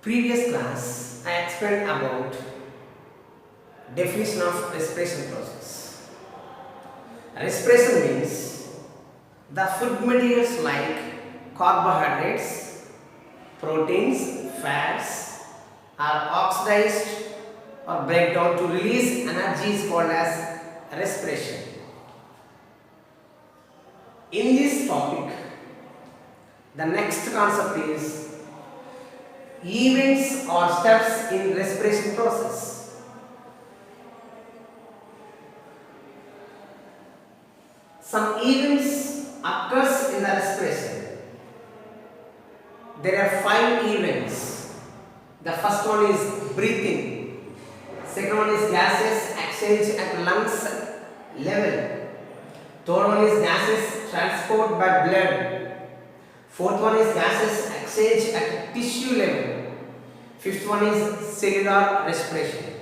Previous class, I explained about definition of respiration process. Respiration means the food materials like carbohydrates, proteins, fats are oxidized or break down to release energy is called as respiration. In this topic, the next concept is events or steps in respiration process. Some events occurs in the respiration. There are 5 events. The first one is breathing. Second one is gases exchange at lungs level. Third one is gases transport by blood. Fourth one is gases exchange at tissue level. Fifth one is cellular respiration.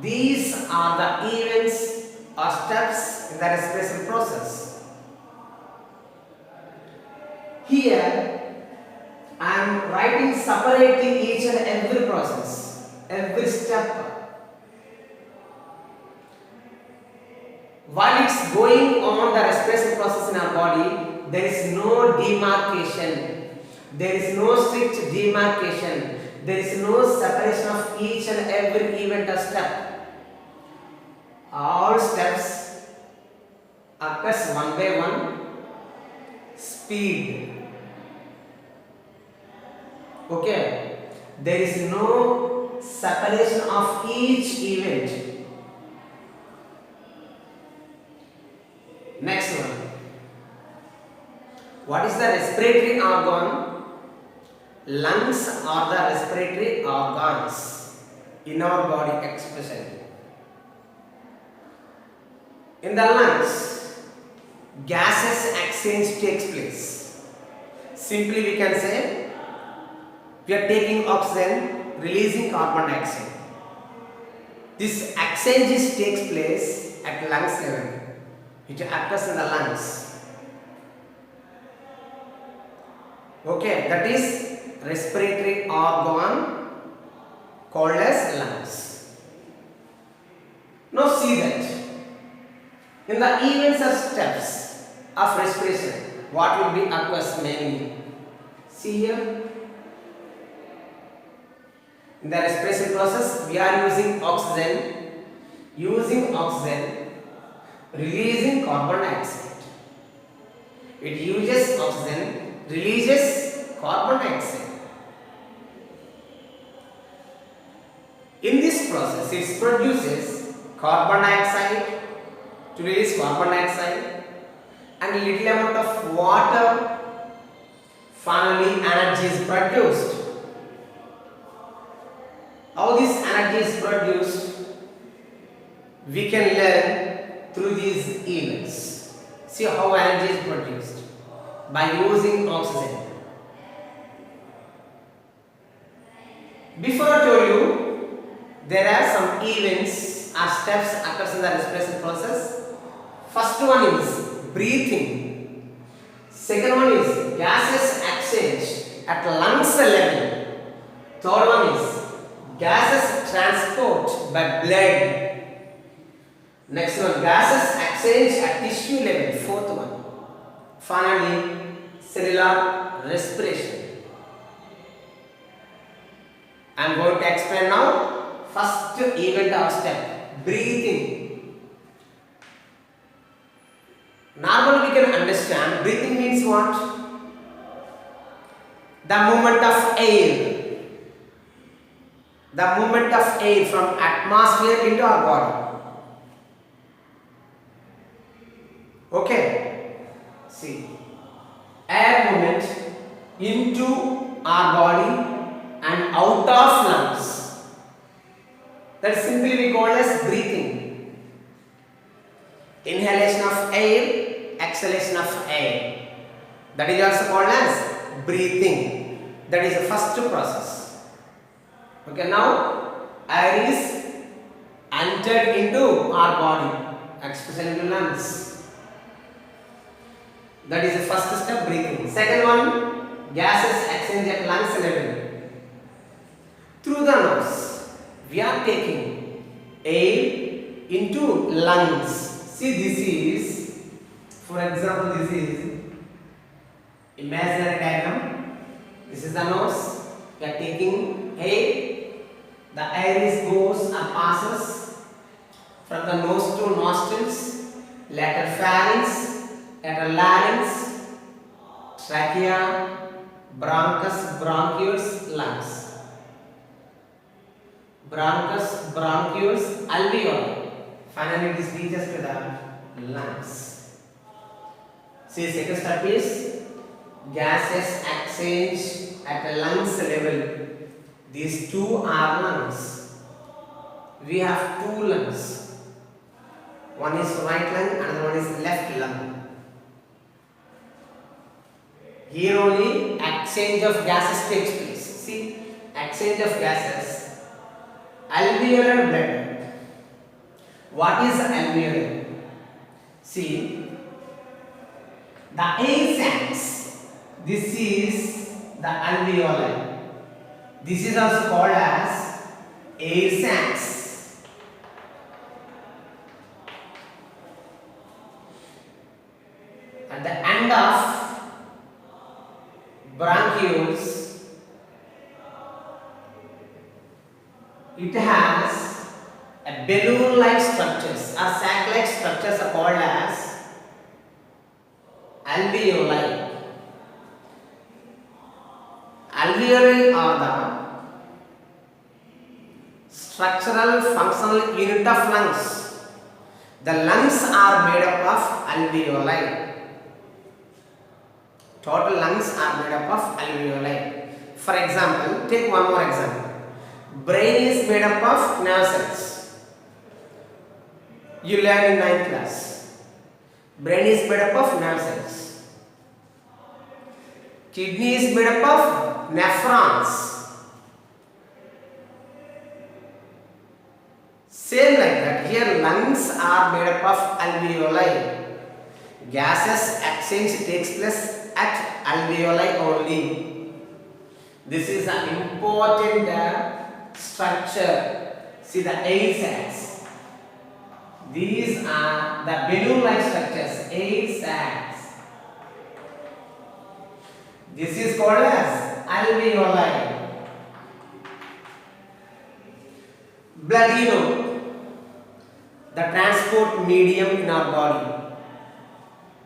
These are the events or steps in the respiration process. Here I am writing separately each and every process, every step. While it's going on the respiration process in our body, there is no demarcation, there is no strict demarcation, there is no separation of each and every event or step. All steps occurs one by one, speed. Okay, there is no separation of each event. Next one. What is the respiratory organ? Lungs are the respiratory organs in our body especially. In the lungs, gases exchange takes place. Simply we can say, we are taking oxygen, releasing carbon dioxide. This exchange takes place at lungs level. It occurs in the lungs. Okay, that is respiratory organ called as lungs. Now see that in the events or steps of respiration, what will be occurs mainly? See here. In the respiration process, we are using oxygen, releasing carbon dioxide. It uses oxygen, releases carbon dioxide. In this process, it produces carbon dioxide to release carbon dioxide and a little amount of water. Finally, energy is produced. How this energy is produced, we can learn through these events. See how energy is produced by using oxygen. Before I told you, there are some events or steps occurs in the respiration process. First one is breathing. Second one is gases exchange at lungs level. Third one is gases transport by blood. Next one, gases exchange at tissue level. Fourth one. Finally, cellular respiration. I am going to explain now first event or step, breathing. Normally we can understand breathing means what? The movement of air. The movement of air from atmosphere into our body. Okay, see, air movement into our body and out of lungs. That simply we call as breathing. Inhalation of air, exhalation of air. That is also called as breathing. That is the first process. Okay, now air is entered into our body, especially into lungs. That is the first step, breathing. Second one, gases exchange at lungs level. we are taking air into lungs. See, this is, for example, this is imaginary diagram. This is the nose. We are taking air. The air goes and passes from the nose to nostrils, lateral pharynx, lateral larynx, trachea, bronchus, bronchioles, lungs. Bronchus, bronchioles, alveoli. Finally, it reaches to the lungs. See, second step is gases exchange at a lungs level. These two are lungs. We have two lungs. One is right lung, another one is left lung. Here only exchange of gases takes place. See, exchange of gases. Alveolar blood. What is alveolar? See, the air sacs. This is the alveoli. This is also called as air sacs. At the end of bronchioles, it has a balloon-like structures or sac-like structures are called as alveoli. Alveoli are the structural functional unit of lungs. The lungs are made up of alveoli. Total lungs are made up of alveoli. For example, take one more example. Brain is made up of nerve cells. You learn in 9th class. Brain is made up of nerve cells. Kidney is made up of nephrons. Same like that. Here lungs are made up of alveoli. Gases exchange takes place at alveoli only. This is an important structure. See the air sacs. These are the balloon-like structures, air sacs. This is called as alveoli. Blood, you know, the transport medium in our body.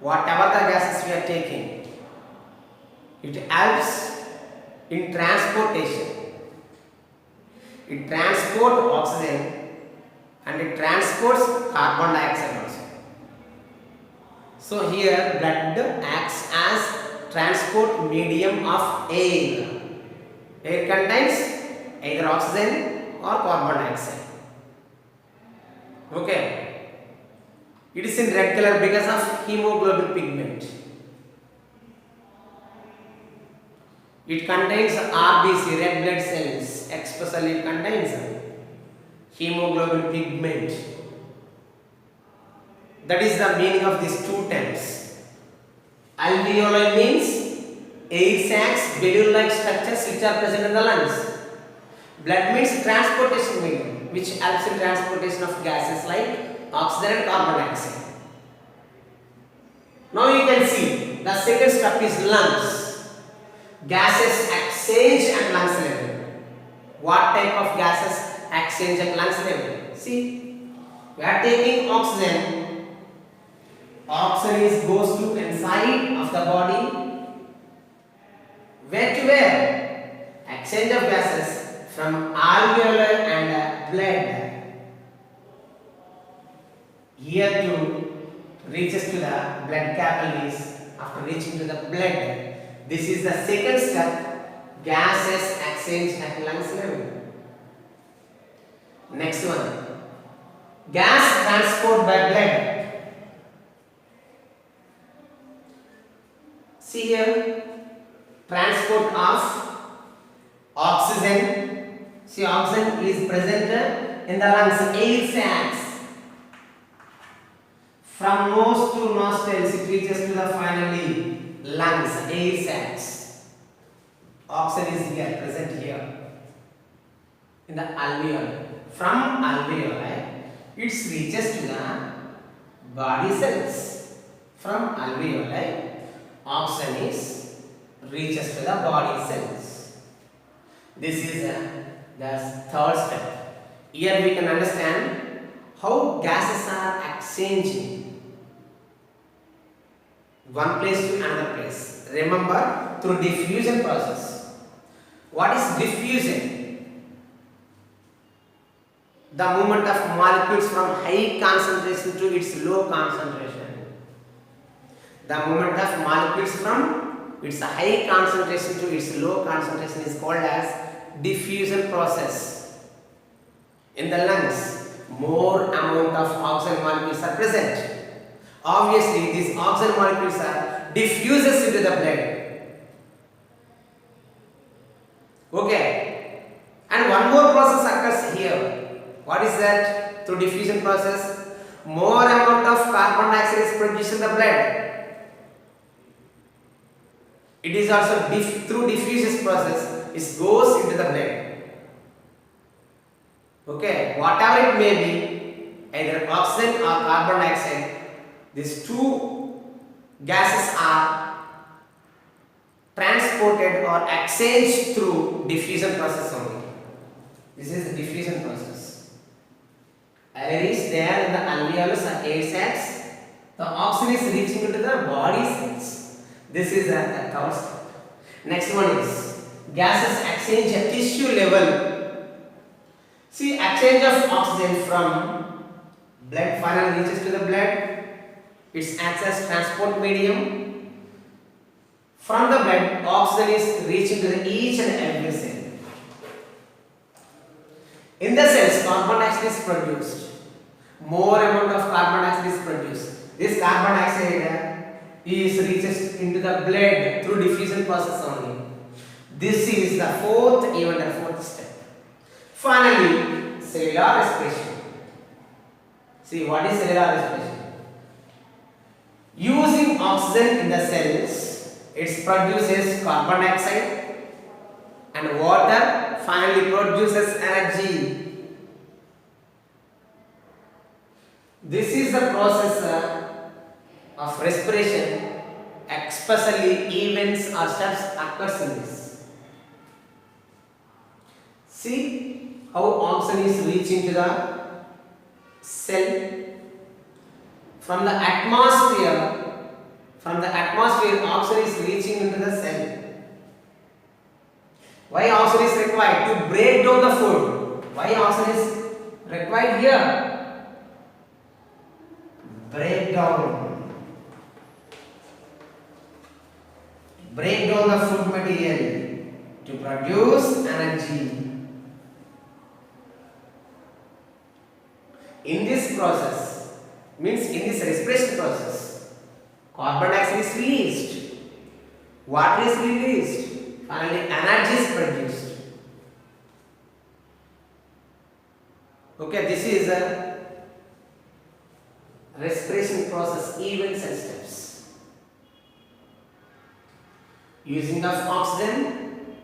Whatever the gases we are taking, it helps in transportation. It transports oxygen and it transports carbon dioxide also. So here blood acts as transport medium of air. Air contains either oxygen or carbon dioxide. Okay. It is in red color because of hemoglobin pigment. It contains RBC, red blood cells, especially it contains hemoglobin pigment. That is the meaning of these two terms. Alveoli means air sacs, balloon-like structures which are present in the lungs. Blood means transportation medium, which helps in transportation of gases like oxygen and carbon dioxide. Now you can see the second step is lungs. Gases exchange at lungs level. What type of gases exchange at lungs level? See, we are taking oxygen. Oxygen goes to inside of the body. Where to where? Exchange of gases from alveolar and blood. Here to reaches to the blood capillaries. After reaching to the blood, this is the second step. Gases exchange at lungs level. Next one. Gas transport by blood. See here. Transport of oxygen. See, oxygen is present in the lungs, air sacs. From nose to nostrils, it reaches to the finally lungs, air sacs. Oxygen is here, present here. in the alveoli. From alveoli, it reaches to the body cells. From alveoli, oxygen is reaches to the body cells. This is the third step. Here we can understand how gases are exchanging one place to another place. Remember, through diffusion process. What is diffusion? The movement of molecules from high concentration to its low concentration. The movement of molecules from its high concentration to its low concentration is called as diffusion process. In the lungs, more amount of oxygen molecules are present. Obviously, these oxygen molecules are diffuses into the blood. Okay. And one more process occurs here. What is that? Through diffusion process, more amount of carbon dioxide is produced in the blood. It is also through diffusion process, it goes into the blood. Okay, whatever it may be, either oxygen or carbon dioxide, these two gases are transported or exchanged through diffusion process only. This is the diffusion process. Air is there in the alveolus or air sacs. The oxygen is reaching into the body cells. This is the third step. Next one is gases exchange at tissue level. See, exchange of oxygen from blood finally reaches to the blood. It acts as transport medium. From the blood, oxygen is reaching to each and every cell. In the cells, carbon dioxide is produced. More amount of carbon dioxide is produced. This carbon dioxide is reaches into the blood through diffusion process only. This is the fourth step. Finally, cellular respiration. See, what is cellular respiration? Using oxygen in the cells, it produces carbon dioxide and water finally produces energy. This is the process of respiration, especially events or steps occurs in this. See how oxygen is reaching to the cell from the atmosphere. From the atmosphere, oxygen is reaching into the cell. Why oxygen is required? To break down the food. Why oxygen is required here? Break down the food material to produce energy. In this process, means in this respiration process, carbon dioxide is released, water is released, finally energy is produced. Okay, this is a respiration process, events and steps. Using of oxygen,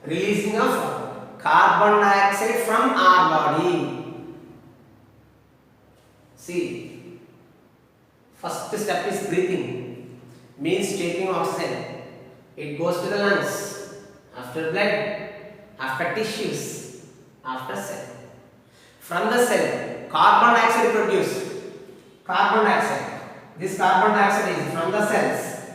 releasing of carbon dioxide from our body. See, first step is breathing, means taking oxygen. It goes to the lungs, after blood, after tissues, after cell. From the cell, carbon dioxide produced. Carbon dioxide. This carbon dioxide is from the cells.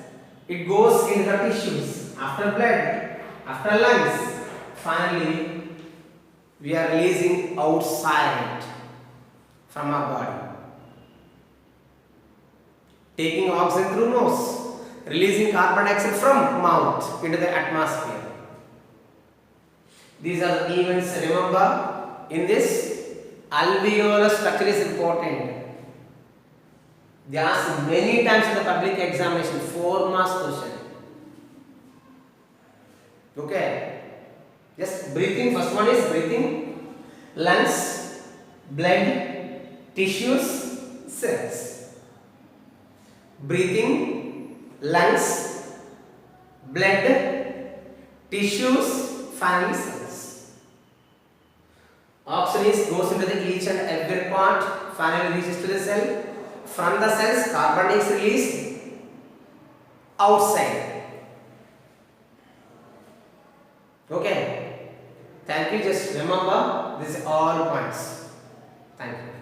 It goes in the tissues, after blood, after lungs. Finally, we are releasing outside from our body. Taking oxygen through nose, releasing carbon dioxide from mouth into the atmosphere. These are the events. Remember, in this alveolar structure is important. They ask many times in the public examination, 4 marks question. Okay, just breathing. First one is breathing, lungs, blood, tissues, cells. Breathing, lungs, blood, tissues, finally cells. Oxygen is goes into the each and every part, finally reaches to the cell. From the cells, carbon is released outside. Okay. Thank you. Just remember these all points. Thank you.